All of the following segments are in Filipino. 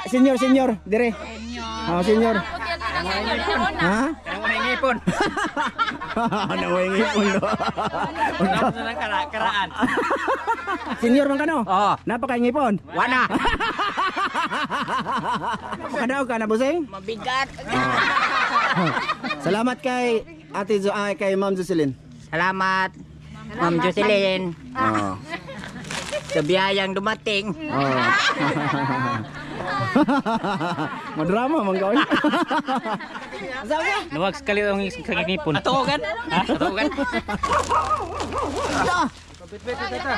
senior, dire. Oh, senior. Ha? Nanguhay ngipon. Nanguhay ngipon do. Unang karaan. Senior man kano? Oo. Napaka ngipon. Wana. Makadaog ka na busing? Mabigat. Salamat kay Ate kay Ma'am Jocelyn. Salamat, Ma'am Jocelyn. Oh. Sa biyayang dumating. Oh. Madrama man gawin. Nawag sekali ang ngipon. Atugan. Ha? Atugan.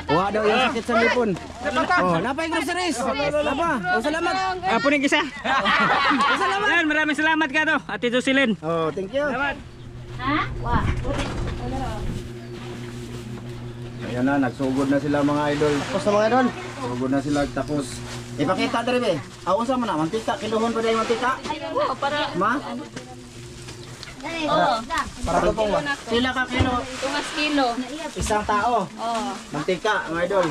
Wa daw yung sakit sa ngipon. Oh, napay groceries. Napa? Oh, salamat. Apo ning isa. Salamat. Yan, maraming salamat ka to, Ate Jocelyn. Oh, thank you. Salamat. Ha? Wa. Ayan na, nagsugod na sila mga idol. Tapos na mga idol. Sugod na sila, tapos. Ipakita dere be. Unsa man na mantika, kilohon pa day mantika? Ayun, para Ma? Para to pong ba? Sila ka kilo, tungas kilo. isang tao. Oh. Mantika, mga idol.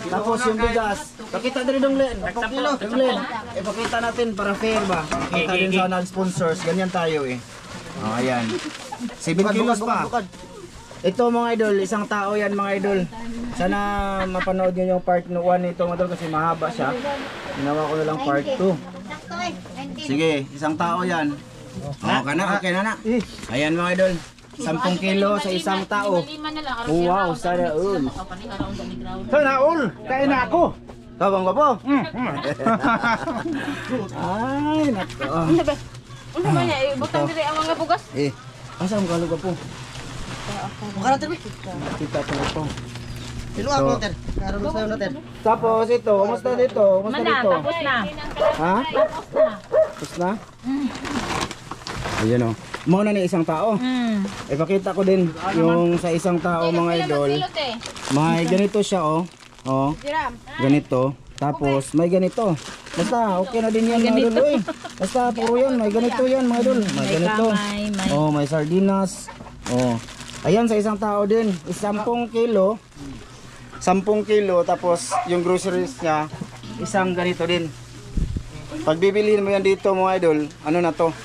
Tapos yung bigas. Pakita dere dong len. Kilo. Len. Ipakita natin para fair ba? Kita din sa nag-sponsors, ganyan tayo eh. Oh, ayan. 7 kilos pa. Ito mga idol, isang tao yan mga idol. Sana mapanood nyo yung part 1 nito mga idol kasi mahaba siya. Ginawa ko na lang part 2. Sige, isang tao yan. Okay na. Ayan mga idol, 10 kilo sa isang tao. Wow, sana all. Sana all, kain na ako. Kabang ba po? Ay, nako. Ano ba niya? Butang diri ang mga bugas. Asa ang kalog po? Makara tayo. Kita po. Ilo ako natin. Karon sa natin. Tapos ito, kumusta dito? Kumusta dito? Tapos na. Ha? Tapos na? Ayan o. Muna ni isang tao. Ipakita ko din yung sa isang tao mga idol. May ganito siya o. O. Ganito. Tapos may ganito. Basta okay na din yan mga idol. Uy. Basta puro yan. May ganito yan mga idol. May ganito. Oh, may sardinas. Oh. Ayan sa isang tao din. 10 kilo. 10 kilo. Tapos yung groceries niya, isang ganito din. Pag bibili mo yan dito mga idol, ano na to?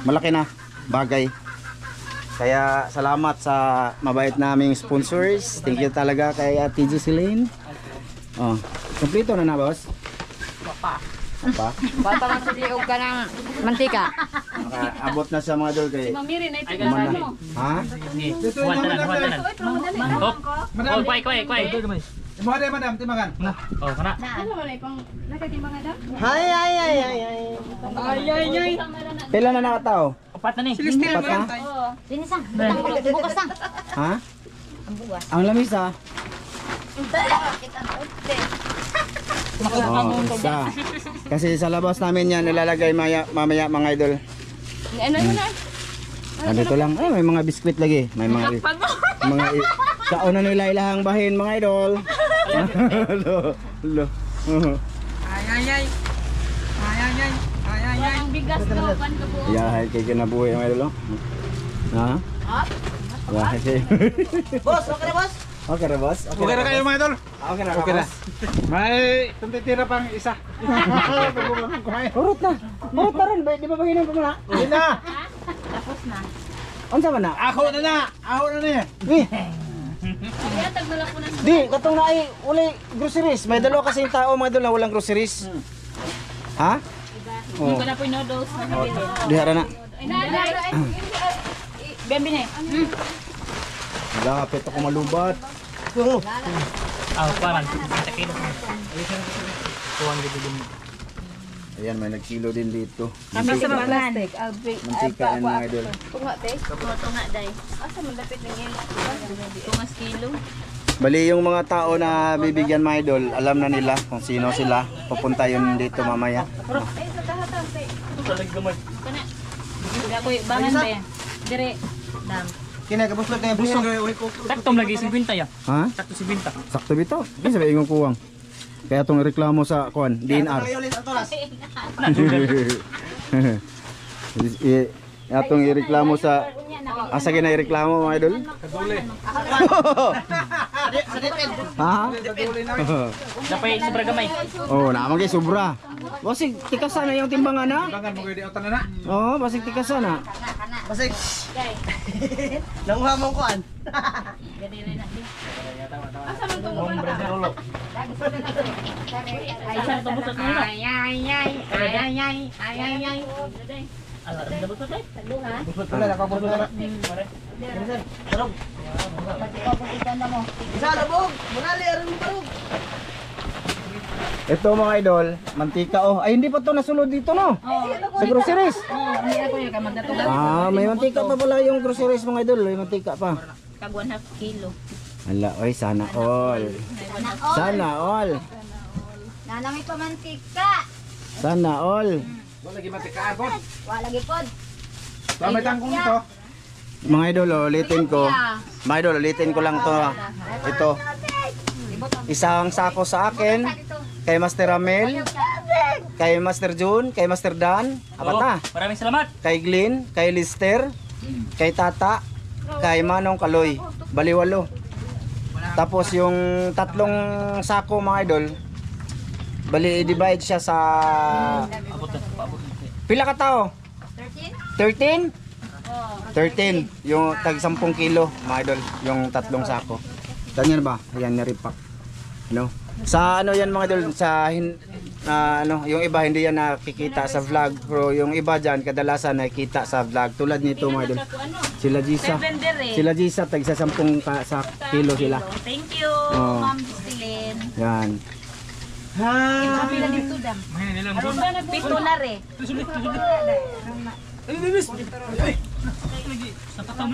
Malaki na. Bagay. Kaya salamat sa mabait naming sponsors. Thank you talaga kay Ate Jocelyn. Oh, kompleto na na boss? Pa? Bata man sa diog ka ng mantika. Abot na siya mga idol kay Mamiri na ito Kuman na. Ha? Huwag tanan. Oh, kway. Madam, timakan. Oh, kana. Ano man ay pang nakatimbang daw? Ay. Pila na nakatao? Upat na ni. Apat na? Oo. Sinisang. Bukas na. Ha? Ang bugas. Ang lamis ha? Oh, isa. Kasi sa labas namin yan nilalagay mamaya mga idol. Ano na? Dito lang. Ay, may mga biskwit lagi. May mga kauna nila ilahang bahin mga idol. Lo. Ay. Ang bigas daw kan ka po. Yahay kay kinabuhi mga idol. Ha? Yahay kay. Boss, okay na boss? Okay na boss? Okay na kayo mga idol? Okay na. Okay na. May tuntitira pang isa. Urot na. Urot na rin. Di ba bahinan pa muna? Hindi na. Tapos na. Ano ba na? Ako na niya. Kaya tagdala ko na. Di, katong na ay uli groceries. May dalawa kasing tao mga idol na walang groceries. Ha? Yung ka na po yung noodles na kabili. Dihara na. Bembi na. Lapit ako malubat. Ah, paman. Takilo. Kuwang dito din. Ayan, may nagkilo din dito. Kami sa mga plastic. Mantika yan mga idol. Tunga te. Tunga day. Asa man dapit ng ilo? Tungas kilo. Bali yung mga tao na bibigyan mga idol, alam na nila kung sino sila. Pupunta yun dito mamaya. Ay sa kahatan te. Kana. Ako bangan ba yan? Dire. Dam. Kinagabos lang busog. Taktom lagi 50 ya. Ha? Takto 50. Sakto bito. Hindi sabi ingong kuwang. Kaya itong reklamo sa kuwan, DNR. Atong ireklamo sa asa gina ireklamo mga idol. Ha? Dapat sobra gamay. Oh, naman kay sobra. Basig tikasan na yung timbangan na. Bangan mo kayo di otan na. Oh, basig tikasan na. Basig. Nanguha mo kuan. Wala na kabot na. Sarog. Isa labog. Munali aron mo tarog. Ito mga idol, mantika oh. Ay hindi pa to nasulod dito no. Sa groceries. Hindi ako yung kamagdatugan. Ah, may mantika pa pala yung groceries mga idol, may mantika pa. Kag 1/2 kilo. Hala, oy sana all. Sana all. Nanami pa mantika. Sana all. Wala gi matikaan pod. Wala gipod. May tangkong ito. Mga idol, ulitin ko. Mga idol, ulitin ko lang to. Ito. Isang sako sa akin, kay Master Ramel, kay Master June, kay Master Dan, apat na. Maraming salamat. Kay Glenn, kay Lister, kay Tata, kay Manong Kaloy, baliwalo. Tapos yung tatlong sako mga idol, bali i-divide siya sa pila ka tao? 13? 13. Yung tag 10 kilo mga idol, yung tatlong sako. Ganyan ba? Ayan naripak. Ano? Sa ano yan mga idol, sa ano, yung iba hindi yan nakikita sa vlog, pero yung iba diyan kadalasan nakikita sa vlog. Tulad nito mga idol. Sila Gisa. Sila Gisa tag sa 10 sa kilo sila. Thank you, Oh. Ma'am Justilin. Yan. Pila dito dam. Aron ba pito na re.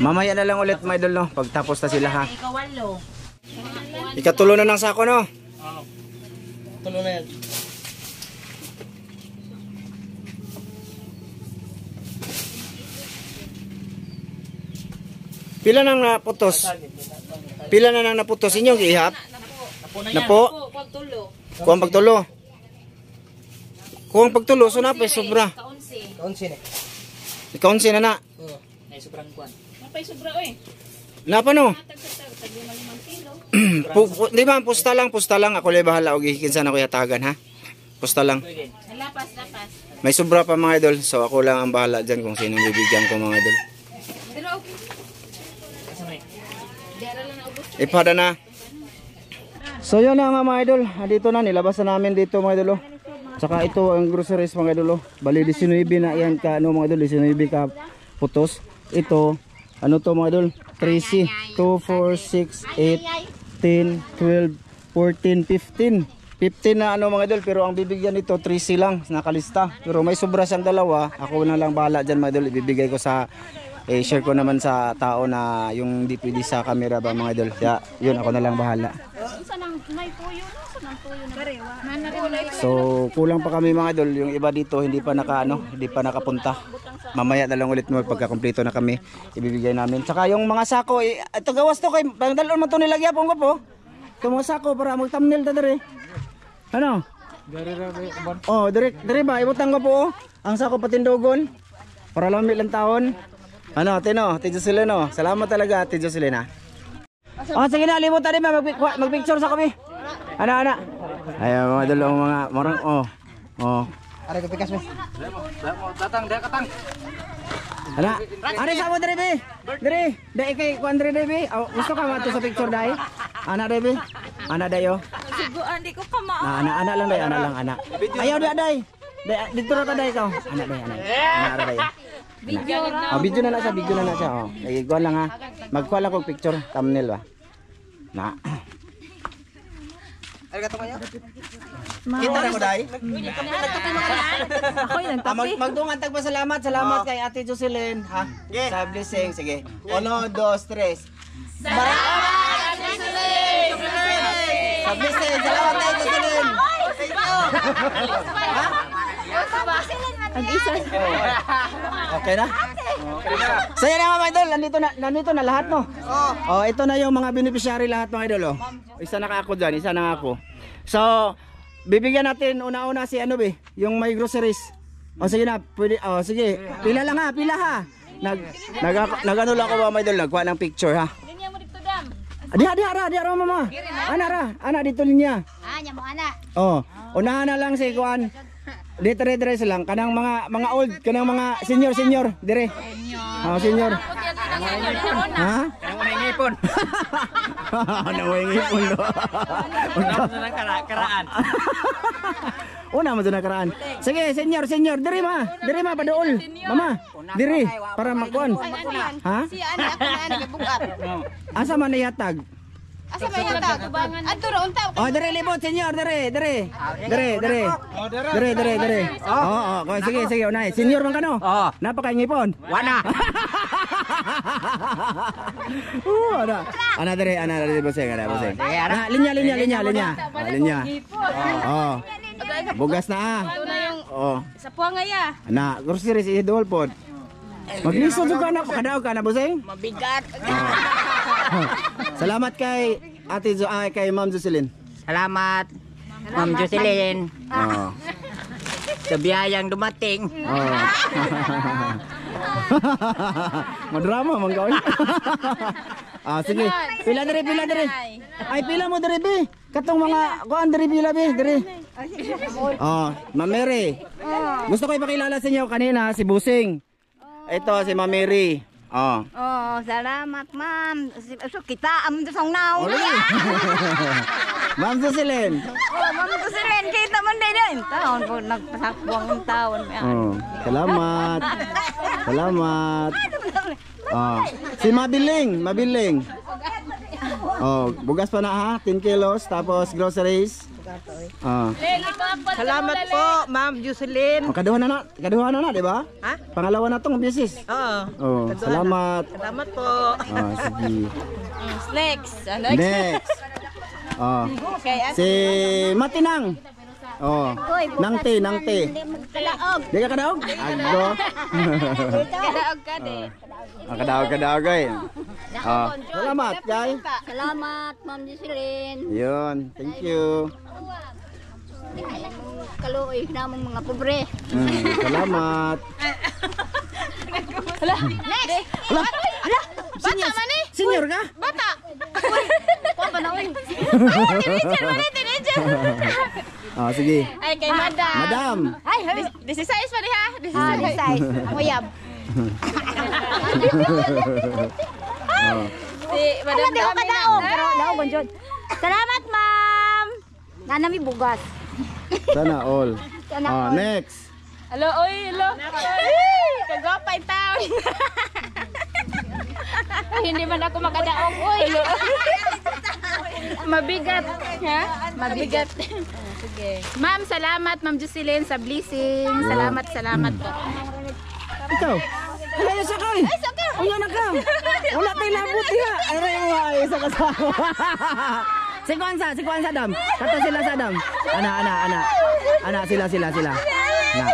Mamaya na lang ulit mga idol no, pagtapos na sila ha. Ikaw walo. Ikatulo na ng sako no. Tulo na yan. Pila nang naputos? Pila na nang naputos inyong ihap? Napo. Pagtulo. Kuang pagtulo. Kuang pagtulo so na pa sobra. Kaunsi. Kaunsi ni. Ikaw na na. Ay sobrang kuan. Napay sobra oy. Napa no? Tag 5 kilo. Di ba pusta lang ako lay bahala og kinsa na ko yatagan ha. Pusta lang. Lapas. May sobra pa mga idol, so ako lang ang bahala diyan kung sino bibigyan ko mga idol. Pero okay. Dara lang na ubos. Ipada na. So yun na nga mga idol, dito na nilabas na namin dito mga idol. Oh. Saka ito ang groceries mga idol. Oh. Bali 19 na yan ka ano mga idol, 19 ka putos. Ito ano to mga idol? 13, 2, 4, 6, 8, 10, 12, 14, 15. 15 na ano mga idol, pero ang bibigyan nito 13 lang nakalista. Pero may sobra siyang dalawa, ako na lang bahala diyan mga idol, ibibigay ko sa share ko naman sa tao na yung di pwede sa camera ba mga idol. Kaya yun ako na lang bahala. So kulang pa kami mga idol, yung iba dito hindi pa nakapunta. Mamaya na lang ulit mo pagka kumpleto na kami ibibigay namin. Saka yung mga sako, ito gawas to kay pangdalon mo to nilagyan po po. Ito mga sako para mag thumbnail ta dere. Ano? Oh, dire ba ibutang ko po oh. Ang sako patindogon para lamig lang taon. Ano, Tino, Tidyo Sileno. Salamat talaga, Tidyo Silena. Oh, sige na, limutan din mag-picture sa kami. Ana. Ay, mga dalawang mga marang oh. Are ko pikas mo. Datang. Ana. Ari sa mo dire be. Dire, dai kay kuan dire be. Gusto ka mato sa picture dai? Ana dire be. Ana dayo. Siguan di ko kama. Ana lang dai, ana. Ayaw dia dai. Dito ra ka dai ka. Ana dai. Ana dai. Video ra. Video na na siya. Oh. Iguan lang ha. Magkuha lang kog picture, thumbnail ba. Na. Are ka to kayo? Kita na ko dai. Ako yung nagtapi. Magdungantag pa salamat kay Ate Jocelyn ha. Sa blessing, sige. 1, 2, 3. Salamat Ate Jocelyn. Sa blessing, salamat Ate Jocelyn. Thank you. Ha? Ang-isa. Okay na? So yan na mga idol, nandito na lahat no? Oh, ito na yung mga beneficiary lahat mga idol oh. Isa na ako dyan, isa na ako. So, bibigyan natin una-una si ano be, yung may groceries. O sige na, pwede, sige, pila lang ha, pila ha. Nagano lang ako mga idol, nagkuha ng picture ha. Linya mo dito, dam. Di mama. Ana dito linya. Nya mo ana. Oh, unahan na lang si kuan. Dito lang kanang mga old, kanang mga senior dire. Oh, senior. Ha? Ang ngipon. Nangingipon do. Ang karaan. Una mo na karaan. Sige, senior, diri ma paduol. Mama, diri para makuan. Ha? Si ani ako na ani bugat. Asa man nayatag? Asa may yata? Adto ra unta. Oh, diri libot, senior, diri. Diri. Oh, sige, unay. Senior man kano? Oo. Napakaingipon. Wana. Ana diri boseng, boseng. Linya. Linya. Oh. Bugas na. Oh. Sa puwang ngaya. Ana, groceries idol pod. Magliso juga na kadaog ka na boseng? Mabigat. Salamat kay Ate kay Ma'am Jocelyn. Salamat, Ma'am Jocelyn. Oh. Sa biyayang dumating. Oh. Madrama man gawin. Sige. Pila diri. Ay pila mo diri be. Katong mga kuan diri pila be, diri. Oh, Ma'am Mary. Gusto ko ipakilala sa inyo kanina si Busing. Ito si Ma'am Mary. Oh. Oh, salamat ma'am. So kita am sa naw. Ma'am Jocelyn. Oh, ma'am ko siren kita man din. Taon po nagpasakbuang ng taon. Oh, salamat. Oh, si Mabiling. Oh, bugas pa na ha, 10 kilos tapos groceries. Oh. Salamat po, Ma'am Jocelyn. Kaduha na, di ba? Ha? Pangalawa na tong beses. Oo. Oh, salamat. Salamat po. Oh, sige. Next. Next. Oh. Si Matinang. Oh. Nangti. Kalaog. Di ka kadaog? Agdo. Kadaog ka de. Kadaog ay. Oh. Salamat, guys. Salamat ma'am Jocelyn. Yun, thank you. Kaluoy namong mga pobre. Salamat. Hala. Senior, senior ka? Bata. Ko pa na uy. Teenager. Oh, sige. Ay, kay madam. Madam. Ay, 16 pa rin ha? 16. Ang uyab. Oh. Si madam Di ko kadaog. Pero daog bonjod. Salamat ma'am. Nanami bugas. Sana all. Oh, next. Hello, hello. Kagwapa yung tao. Hindi man ako makadaog, oy. Mabigat. Ha? Mabigat. Sige. Ma'am, salamat, Ma'am Jocelyn, sa blessing. Salamat po. Ikaw. Ay, isa ka eh. Wala na ka. Wala tayo labot niya. Ay, isa ka sa ako. Si Kwanza dam. Kata sila sa dam. Ana, sila. Na.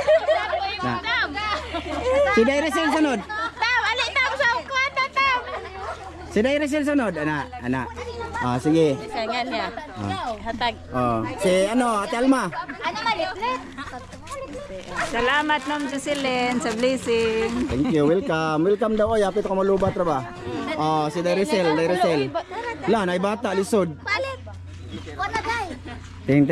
Si Dairesil sunod. Tam, ali tam sa kwarta tam. Si Dairesil sunod. Ana. Ah, sige. Sangan niya. Hatag. Oh, si Ate Alma. Ano malit-lit? Salamat, Ma'am Jocelyn, sa blessing. Thank you. Welcome daw oy. Apit ko malubat ra ba? Oh, si Dairesil. La, nay bata lisod. Palit. Wala day. Ting.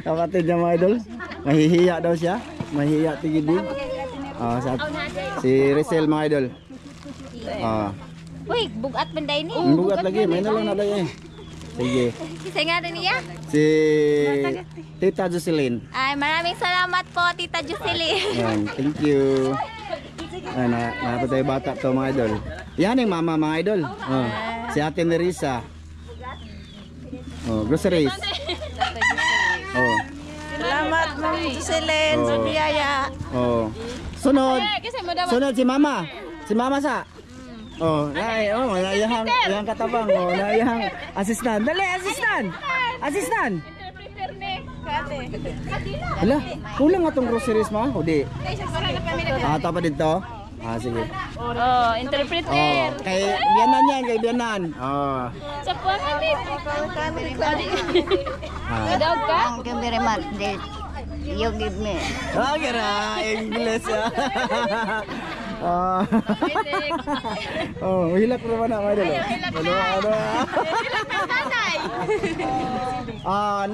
Kapatid niya mga idol. Mahihiya daw siya. Mahihiya tigid din. Si Rizal mga idol. Uy, bugat banday ni. Bugat lagi. May na lang naday eh. Sige. Kisay nga rin niya. Si Tita Jocelyn. Ay, maraming salamat po, Tita Jocelyn. Ayan, thank you. Napatay bata to mga idol. Yan yung mama mga idol. Oh, si Ate Nerissa. Oh, groceries. Oh. Salamat, Ma'am Jocelyn, sa biyaya. Oh. Sunod si mama. Si mama sa. Oh, nayahang katabang. Oh, nayahang assistant. Dali, assistant. Hala, kulang nga tong groceries ma? O di? Tapa dito? Sige. Oh, interpreter. Kay biyanan yan, kay biyanan. Sa puwan din. Kadaog ka? Ang very much. You give me. Ah, gara, English ah. Oh, hilak naman ako idol. Ano?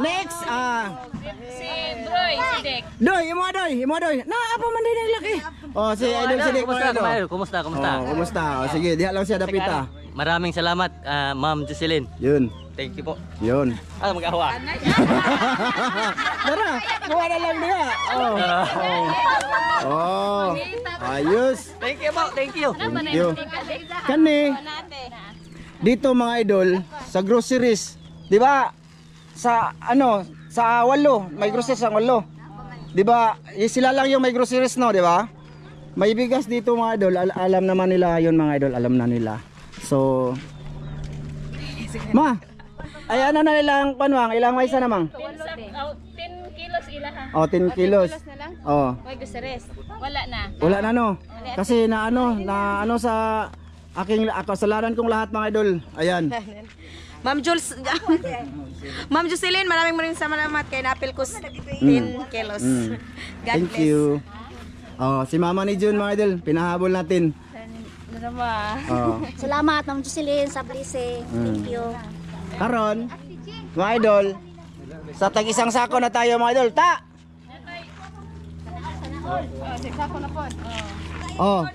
Next Si Broy, si Dek. Doy. Na apa man din ang laki. Oh, si Idol Sidik. Kumusta? Kumusta? Oh, sige, diha lang siya dapita. Maraming salamat, Ma'am Jocelyn. Yun. Thank you po. Yun. Mag-awa. Tara, kuha na lang diha. Oh. Ayos. Thank you po, thank you. Thank you. Kani, dito mga idol, sa groceries, di ba? Sa Walo, may groceries sa Walo. Di ba? Sila lang yung may groceries, no, di ba? May bigas dito mga idol, alam naman nila yun mga idol, alam na nila. So, ay ano na nilang panuang, ilang may isa namang? 10 kilos ila ha. Oh, 10 kilos. Oh. May guseres. Wala na. Wala na no. Kasi na ano sa aking kasalanan kong lahat mga idol. Ayan. Ma'am Jules, Ma'am Jocelyn, maraming salamat kay napil ko 10 kilos. God Thank bless. you. Oh, si Mama ni June mga idol, pinahabol natin. Oh. Salamat, Ma'am Jocelyn, sa blessing. Thank you. Karon, mga idol, sa tag-isang sako na tayo mga idol. Oh.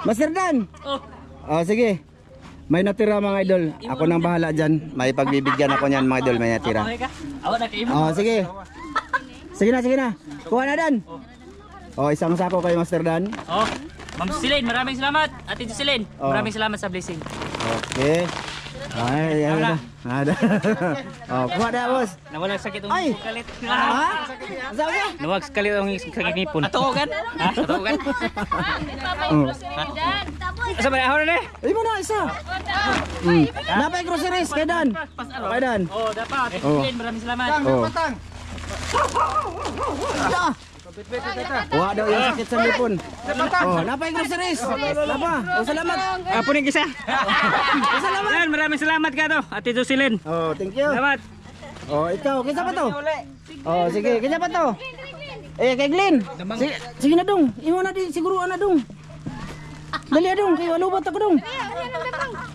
Master Dan. Oh, sige. May natira mga idol. Ako nang bahala dyan. May pagbibigyan ako niyan mga idol. May natira. Oh, sige. Sige na. Kuha na Dan. Oh, isang sako kay Master Dan. Oh, Ma'am Jocelyn, maraming salamat. Ate Jocelyn, maraming salamat sa blessing. Okay. Ay, yan na. Oh, kuha na, boss. Nawala sakit ang Ay! kalit. Ha? Sabi ka? Nawag kalit ang sakit ngipon. Atuogan? Ha? Atuogan? Asa ba ahon na? Ay mo na isa. Napay groceries kay Dan. Kay Dan. Oh, dapat. Ate Jocelyn, maraming salamat. Oh. Wah daw yung sakit sa lipon. Oh, napay groceries. Napa? Oh, salamat. Puning isa. Salamat. Maraming salamat ka to, Ate Jocelyn. Oh, thank you. Salamat. Oh, ikaw, kinsa pa to? Oh, sige, kinsa pa to? Kay Glenn. Sige na dong. Imo na di siguro na dong. Dali dong, kay walubat ako dong.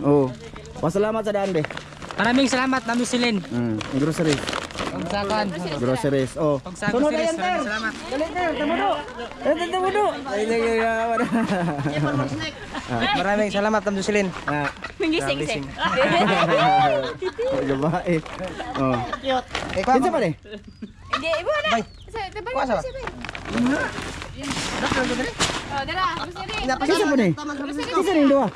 Oh. Pasalamat sa daan be. Maraming salamat, Ma'am Jocelyn. Groceries. Pagsakan. Groceries. Oh. Sunod na yan, Ter. Salamat. Dali, Ter. Tamudo. Tamudo. Maraming salamat, Ma'am Jocelyn. Mingising-sing. Gabae. Oh. Kinsa pa de? Hindi, ibo na. Kuha sa. Oh, dala. Kinsa pa de? Kinsa ning duha?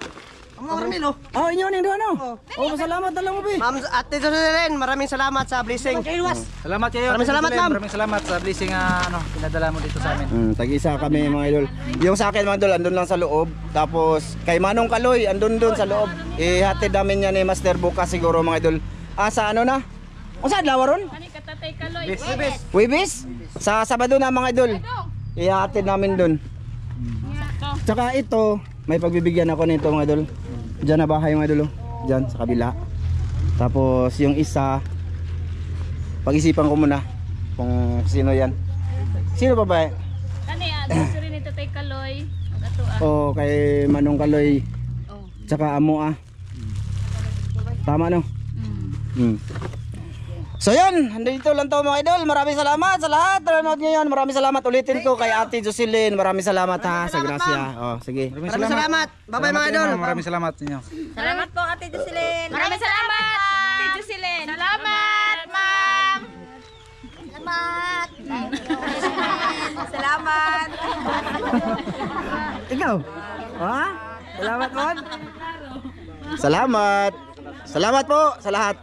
Oh, inyo ning duha no. Oh, salamat na lang mo be. Ma'am Ate Jocelyn, maraming salamat sa blessing. Salamat kayo. Maraming salamat, ma'am. Maraming salamat sa blessing pinadala mo dito sa amin. Tag-isa kami mga idol. Yung sa akin mga idol, andun lang sa loob. Tapos kay Manong Kaloy, andun sa loob. Ihatid namin yan ni Master bukas siguro mga idol. Sa ano na? O saan lawaron? Ani ka Tatay Kaloy? Wibis? Sa Sabado na mga idol. Ihatid namin dun. Tsaka ito, may pagbibigyan ako nito mga idol. Diyan na bahay mga idol. Diyan sa kabila. Tapos yung isa, pag-isipan ko muna kung sino yan. Sino pa ba? Ani, gusto rin ni Tatay Kaloy. O kay Manong Kaloy. Tsaka amo Tama no? So yun, dito lang to mga idol. Maraming salamat sa lahat. Nanonood ngayon. Maraming salamat. Ulitin ko kay Ate Jocelyn. Maraming salamat ha sa grasya. Oh, sige. Maraming salamat. Bye-bye mga idol. Maraming salamat ninyo. Salamat po Ate Jocelyn. Maraming salamat, Ate Jocelyn. Salamat, Ma'am. Salamat. Salamat. Ikaw? Ha? Salamat po. Salamat. Salamat po sa lahat.